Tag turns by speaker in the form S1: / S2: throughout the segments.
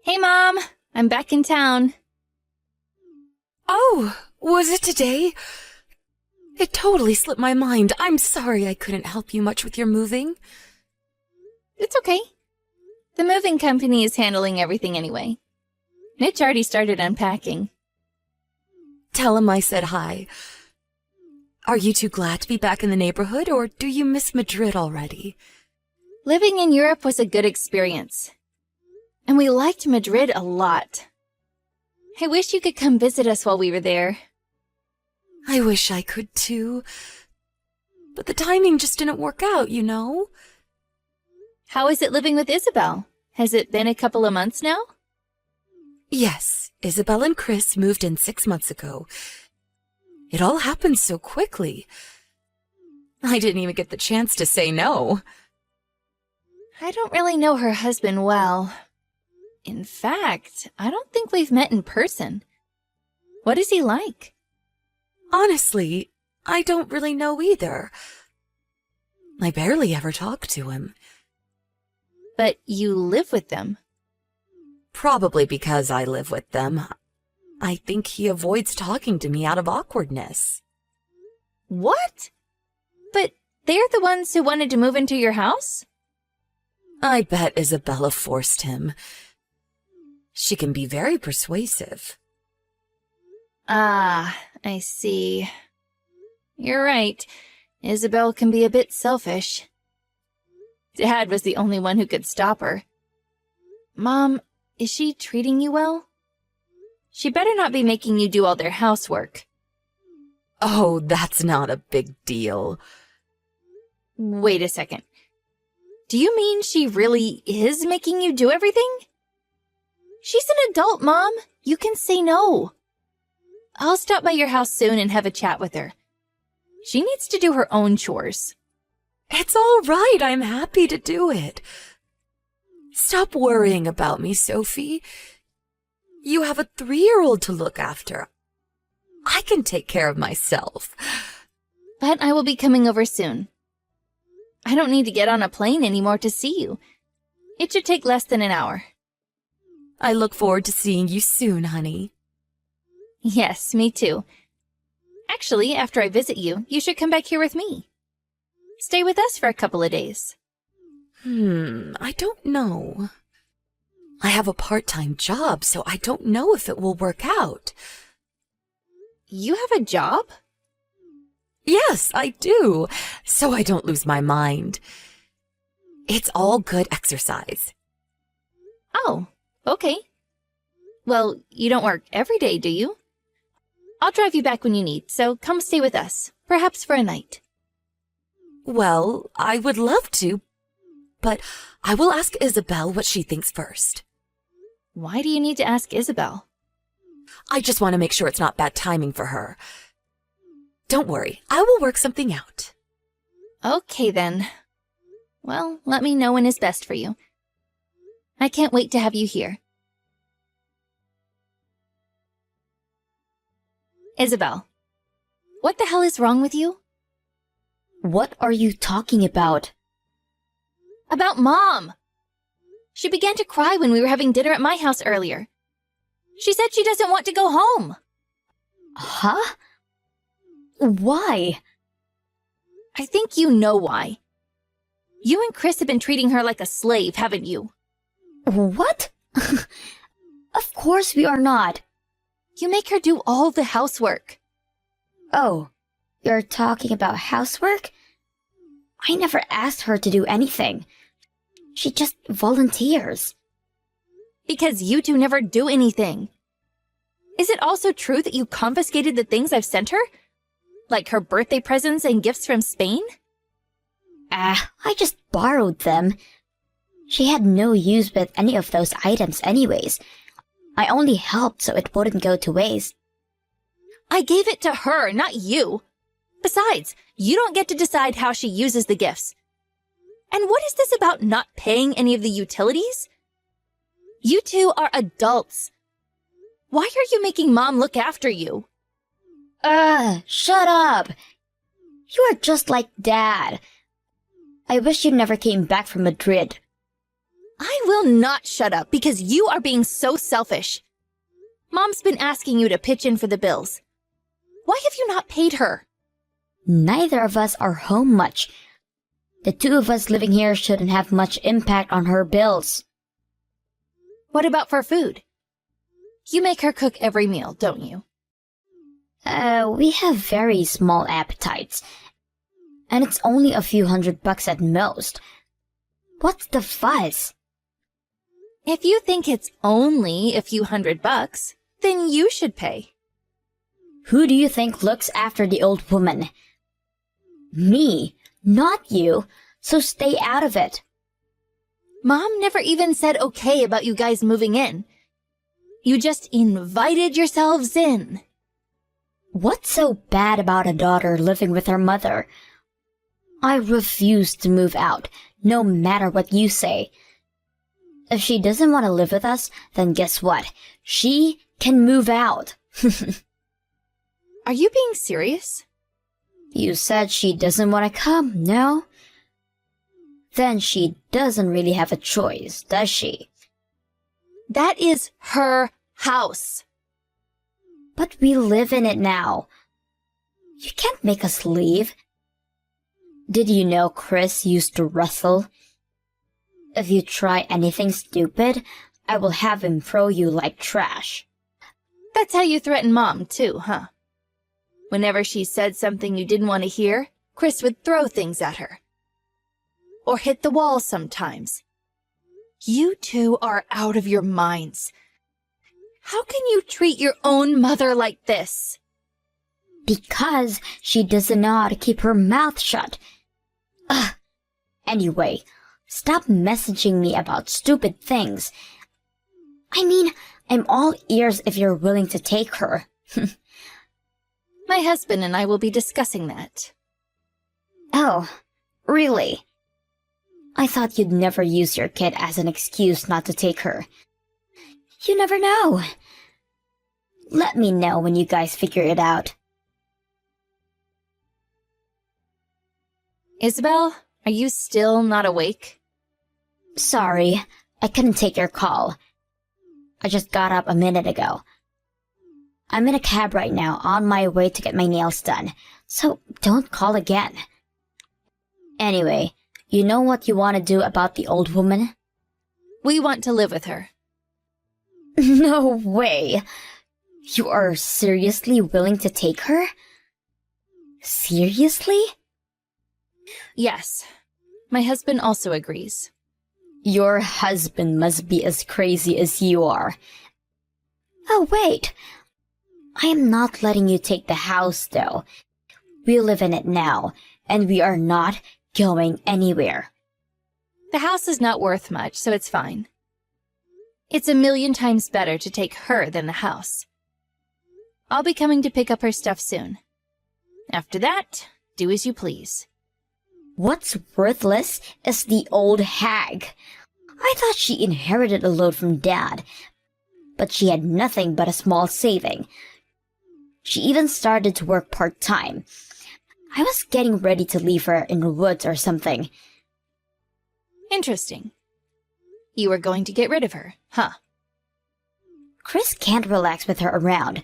S1: Hey, Mom! I'm back in town.
S2: Oh, was it today? It totally slipped my mind. I'm sorry I couldn't help you much with your moving.
S1: It's okay. The moving company is handling everything anyway. Mitch already started unpacking.
S2: Tell him I said hi. Are you too glad to be back in the neighborhood, or do you miss Madrid already?
S1: Living in Europe was a good experience. And we liked Madrid a lot. I wish you could come visit us while we were there.
S2: I wish I could too. But the timing just didn't work out, you know?
S1: How is it living with Isabel? Has it been a couple of months now?
S2: Yes, Isabel and Chris moved in 6 months ago. It all happened so quickly. I didn't even get the chance to say no.
S1: I don't really know her husband well. In fact, I don't think we've met in person. What is he like?
S2: Honestly, I don't really know either. I barely ever talk to him.
S1: But you live with them.
S2: Probably because I live with them. I think he avoids talking to me out of awkwardness.
S1: What? But they're the ones who wanted to move into your house?
S2: I bet Isabella forced him. She can be very persuasive.
S1: Ah, I see. You're right. Isabel can be a bit selfish. Dad was the only one who could stop her. Mom, is she treating you well? She better not be making you do all their housework.
S2: Oh, that's not a big deal.
S1: Wait a second. Do you mean she really is making you do everything? She's an adult, Mom. You can say no. I'll stop by your house soon and have a chat with her. She needs to do her own chores.
S2: It's all right. I'm happy to do it. Stop worrying about me, Sophie. You have a 3-year-old to look after. I can take care of myself.
S1: But I will be coming over soon. I don't need to get on a plane anymore to see you. It should take less than an hour.
S2: I look forward to seeing you soon, honey.
S1: Yes, me too. Actually, after I visit you, you should come back here with me. Stay with us for a couple of days.
S2: I don't know. I have a part-time job, so I don't know if it will work out.
S1: You have a job?
S2: Yes, I do, so I don't lose my mind. It's all good exercise.
S1: Oh, okay. Well, you don't work every day, do you? I'll drive you back when you need, so come stay with us, perhaps for a night.
S2: Well, I would love to, but I will ask Isabel what she thinks first.
S1: Why do you need to ask Isabel?
S2: I just want to make sure it's not bad timing for her. Don't worry, I will work something out.
S1: Okay, then. Well, let me know when is best for you. I can't wait to have you here. Isabel, what the hell is wrong with you?
S3: What are you talking about?
S1: About Mom! She began to cry when we were having dinner at my house earlier. She said she doesn't want to go home.
S3: Huh? Why?
S1: I think you know why. You and Chris have been treating her like a slave, haven't you?
S3: What? Of course we are not.
S1: You make her do all the housework.
S3: Oh, you're talking about housework? I never asked her to do anything. She just volunteers.
S1: Because you two never do anything. Is it also true that you confiscated the things I've sent her? Like her birthday presents and gifts from Spain?
S3: I just borrowed them. She had no use with any of those items anyways. I only helped so it wouldn't go to waste.
S1: I gave it to her, not you. Besides, you don't get to decide how she uses the gifts. And what is this about not paying any of the utilities? You two are adults. Why are you making Mom look after you?
S3: Shut up. You are just like Dad. I wish you never came back from Madrid.
S1: I will not shut up because you are being so selfish. Mom's been asking you to pitch in for the bills. Why have you not paid her?
S3: Neither of us are home much. The two of us living here shouldn't have much impact on her bills.
S1: What about for food? You make her cook every meal, don't you?
S3: We have very small appetites. And it's only a few $100 at most. What's the fuss?
S1: If you think it's only a few $100, then you should pay.
S3: Who do you think looks after the old woman? Me, not you, so stay out of it.
S1: Mom never even said okay about you guys moving in. You just invited yourselves in.
S3: What's so bad about a daughter living with her mother? I refuse to move out, no matter what you say. If she doesn't want to live with us, then guess what? She can move out.
S1: Are you being serious?
S3: You said she doesn't want to come, no? Then she doesn't really have a choice, does she?
S1: That is her house.
S3: But we live in it now. You can't make us leave. Did you know Chris used to wrestle? If you try anything stupid, I will have him throw you like trash.
S1: That's how you threaten Mom, too, huh? Whenever she said something you didn't want to hear, Chris would throw things at her. Or hit the wall sometimes. You two are out of your minds. How can you treat your own mother like this?
S3: Because she doesn't know how to keep her mouth shut. Ugh. Anyway, stop messaging me about stupid things. I mean, I'm all ears if you're willing to take her.
S1: My husband and I will be discussing that.
S3: Oh, really? I thought you'd never use your kid as an excuse not to take her. You never know. Let me know when you guys figure it out.
S1: Isabel, are you still not awake?
S3: Sorry, I couldn't take your call. I just got up a minute ago. I'm in a cab right now on my way to get my nails done, so don't call again. Anyway, you know what you want to do about the old woman?
S1: We want to live with her.
S3: No way! You are seriously willing to take her? Seriously?
S1: Yes. My husband also agrees.
S3: Your husband must be as crazy as you are. Oh, wait. I am not letting you take the house, though. We live in it now, and we are not going anywhere.
S1: The house is not worth much, so it's fine. It's 1,000,000 times better to take her than the house. I'll be coming to pick up her stuff soon. After that, do as you please.
S3: What's worthless is the old hag. I thought she inherited a load from Dad, but she had nothing but a small saving. She even started to work part-time. I was getting ready to leave her in the woods or something.
S1: Interesting. You were going to get rid of her, huh?
S3: Chris can't relax with her around.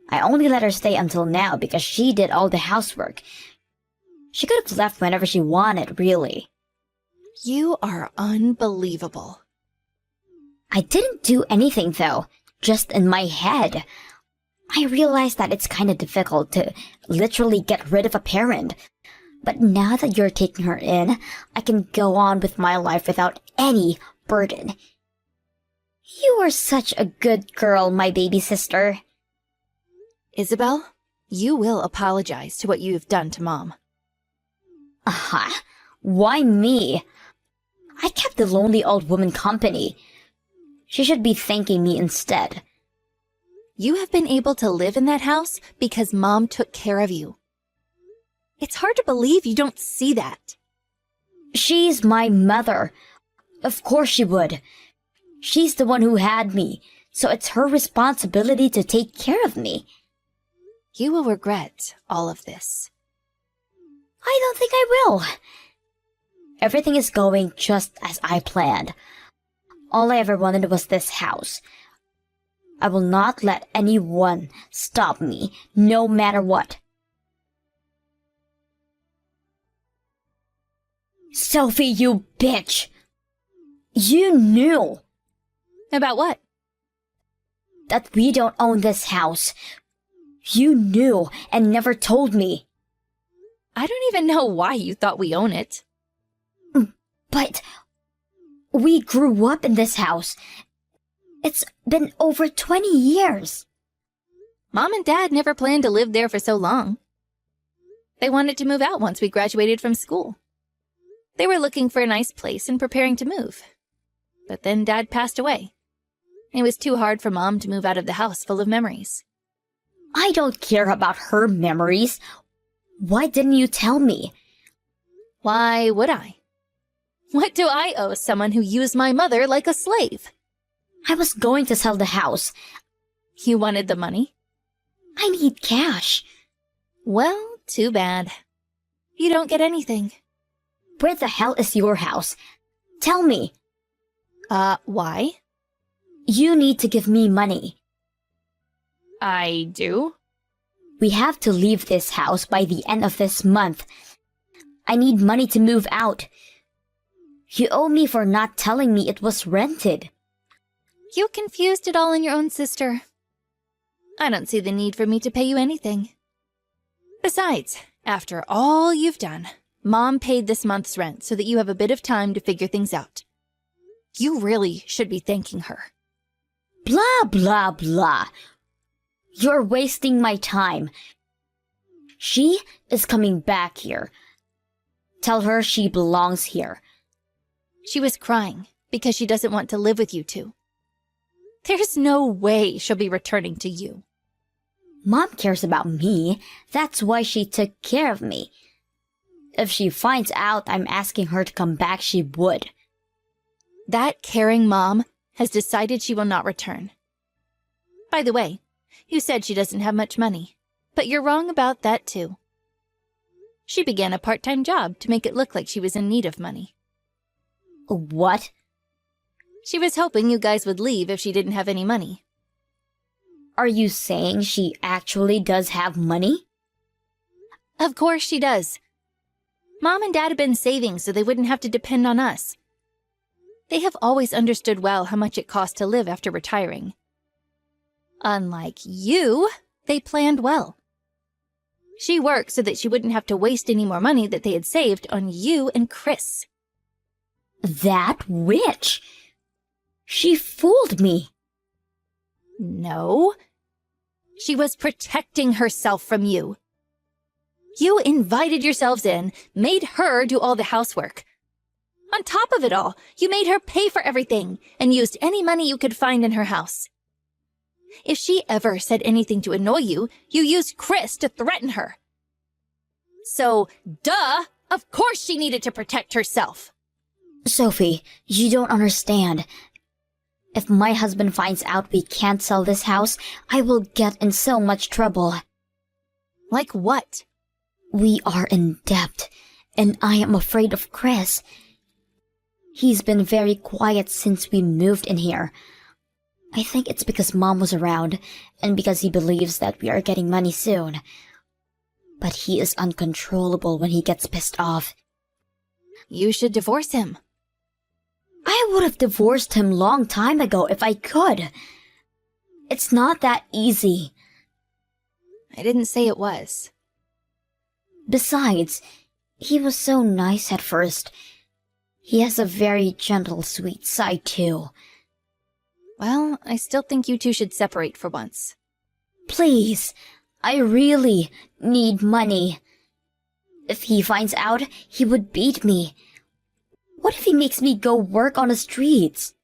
S3: I only let her stay until now because she did all the housework. She could have left whenever she wanted, really.
S1: You are unbelievable.
S3: I didn't do anything, though, just in my head. I realized that it's kind of difficult to literally get rid of a parent. But now that you're taking her in, I can go on with my life without any burden. You are such a good girl, my baby sister.
S1: Isabel, you will apologize to what you've done to Mom.
S3: Uh-huh. Why me? I kept the lonely old woman company. She should be thanking me instead.
S1: You have been able to live in that house because Mom took care of you. It's hard to believe you don't see that.
S3: She's my mother. Of course she would. She's the one who had me, so it's her responsibility to take care of me.
S1: You will regret all of this.
S3: I don't think I will. Everything is going just as I planned. All I ever wanted was this house. I will not let anyone stop me, no matter what. Sophie, you bitch! You knew
S1: About what?
S3: that we don't own this house. You knew and never told me.
S1: I don't even know why you thought we own it.
S3: But we grew up in this house. It's been over 20 years.
S1: Mom and Dad never planned to live there for so long. They wanted to move out once we graduated from school. They were looking for a nice place and preparing to move. But then Dad passed away. It was too hard for Mom to move out of the house full of memories.
S3: I don't care about her memories. Why didn't you tell me?
S1: Why would I? What do I owe someone who used my mother like a slave?
S3: I was going to sell the house.
S1: You wanted the money?
S3: I need cash.
S1: Well, too bad. You don't get anything.
S3: Where the hell is your house? Tell me.
S1: Why?
S3: You need to give me money.
S1: I do?
S3: We have to leave this house by the end of this month. I need money to move out. You owe me for not telling me it was rented.
S1: You confused it all on your own, sister. I don't see the need for me to pay you anything. Besides, after all you've done, Mom paid this month's rent so that you have a bit of time to figure things out. You really should be thanking her.
S3: Blah, blah, blah. You're wasting my time. She is coming back here. Tell her she belongs here.
S1: She was crying because she doesn't want to live with you two. There's no way she'll be returning to you.
S3: Mom cares about me. That's why she took care of me. If she finds out I'm asking her to come back, she would.
S1: That caring mom has decided she will not return. By the way, you said she doesn't have much money, but you're wrong about that too. She began a part-time job to make it look like she was in need of money.
S3: What?
S1: She was hoping you guys would leave if she didn't have any money.
S3: Are you saying she actually does have money?
S1: Of course she does. Mom and Dad have been saving so they wouldn't have to depend on us. They have always understood well how much it costs to live after retiring. Unlike you, they planned well. She worked so that she wouldn't have to waste any more money that they had saved on you and Chris.
S3: That witch! She fooled me.
S1: No. She was protecting herself from you. You invited yourselves in, made her do all the housework. On top of it all, you made her pay for everything and used any money you could find in her house. If she ever said anything to annoy you, you used Chris to threaten her. So, duh, of course she needed to protect herself.
S3: Sophie, you don't understand. If my husband finds out we can't sell this house, I will get in so much trouble.
S1: Like what?
S3: We are in debt, and I am afraid of Chris. He's been very quiet since we moved in here. I think it's because Mom was around, and because he believes that we are getting money soon. But he is uncontrollable when he gets pissed off.
S1: You should divorce him.
S3: I would have divorced him long time ago if I could. It's not that easy.
S1: I didn't say it was.
S3: Besides, he was so nice at first. He has a very gentle, sweet side too.
S1: Well, I still think you two should separate for once.
S3: Please, I really need money. If he finds out, he would beat me. What if he makes me go work on the streets?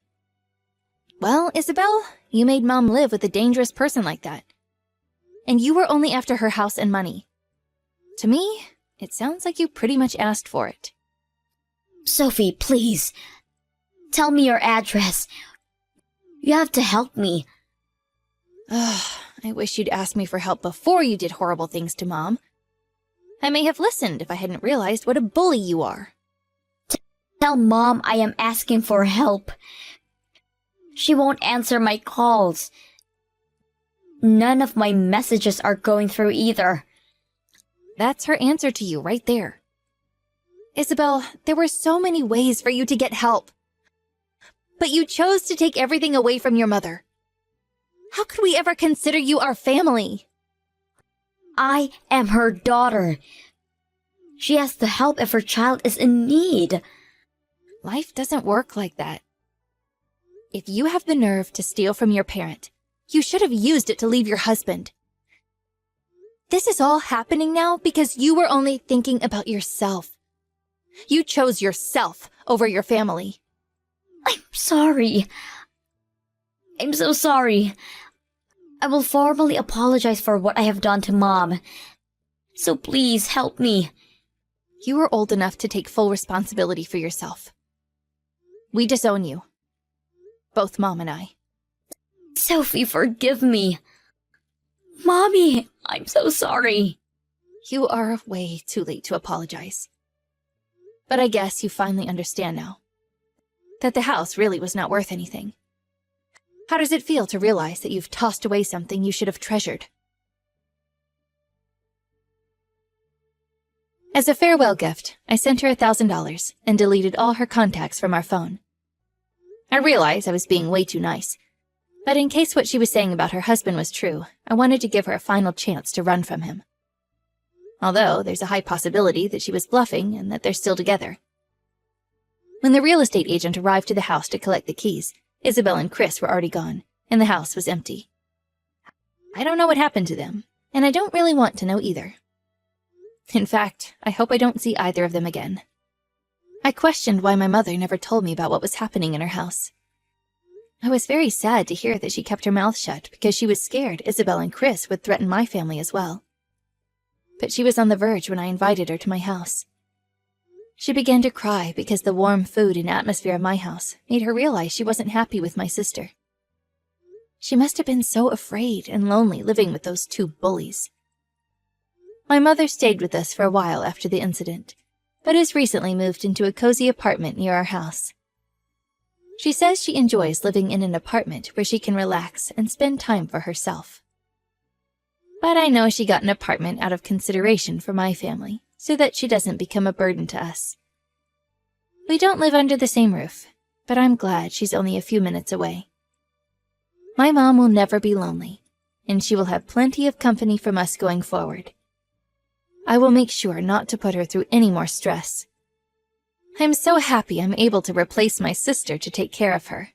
S1: Well, Isabel, you made Mom live with a dangerous person like that. And you were only after her house and money. To me, it sounds like you pretty much asked for it.
S3: Sophie, please. Tell me your address. You have to help me.
S1: Ugh, I wish you'd asked me for help before you did horrible things to Mom. I may have listened if I hadn't realized what a bully you are.
S3: Tell Mom I am asking for help. She won't answer my calls. None of my messages are going through either.
S1: That's her answer to you right there. Isabel, there were so many ways for you to get help. But you chose to take everything away from your mother. How could we ever consider you our family?
S3: I am her daughter. She has to help if her child is in need.
S1: Life doesn't work like that. If you have the nerve to steal from your parent, you should have used it to leave your husband. This is all happening now because you were only thinking about yourself. You chose yourself over your family.
S3: I'm sorry. I'm so sorry. I will formally apologize for what I have done to Mom. So please help me.
S1: You are old enough to take full responsibility for yourself. We disown you. Both Mom and I.
S3: Sophie, forgive me. Mommy, I'm so sorry.
S1: You are way too late to apologize. But I guess you finally understand now that the house really was not worth anything. How does it feel to realize that you've tossed away something you should have treasured? As a farewell gift, I sent her $1,000 and deleted all her contacts from our phone. I realized I was being way too nice, but in case what she was saying about her husband was true, I wanted to give her a final chance to run from him. Although there's a high possibility that she was bluffing and that they're still together. When the real estate agent arrived to the house to collect the keys, Isabel and Chris were already gone, and the house was empty. I don't know what happened to them, and I don't really want to know either. In fact, I hope I don't see either of them again. I questioned why my mother never told me about what was happening in her house. I was very sad to hear that she kept her mouth shut because she was scared Isabel and Chris would threaten my family as well. But she was on the verge when I invited her to my house. She began to cry because the warm food and atmosphere of my house made her realize she wasn't happy with my sister. She must have been so afraid and lonely living with those two bullies. My mother stayed with us for a while after the incident, but has recently moved into a cozy apartment near our house. She says she enjoys living in an apartment where she can relax and spend time for herself. But I know she got an apartment out of consideration for my family, so that she doesn't become a burden to us. We don't live under the same roof, but I'm glad she's only a few minutes away. My mom will never be lonely, and she will have plenty of company from us going forward. I will make sure not to put her through any more stress. I'm so happy I'm able to replace my sister to take care of her.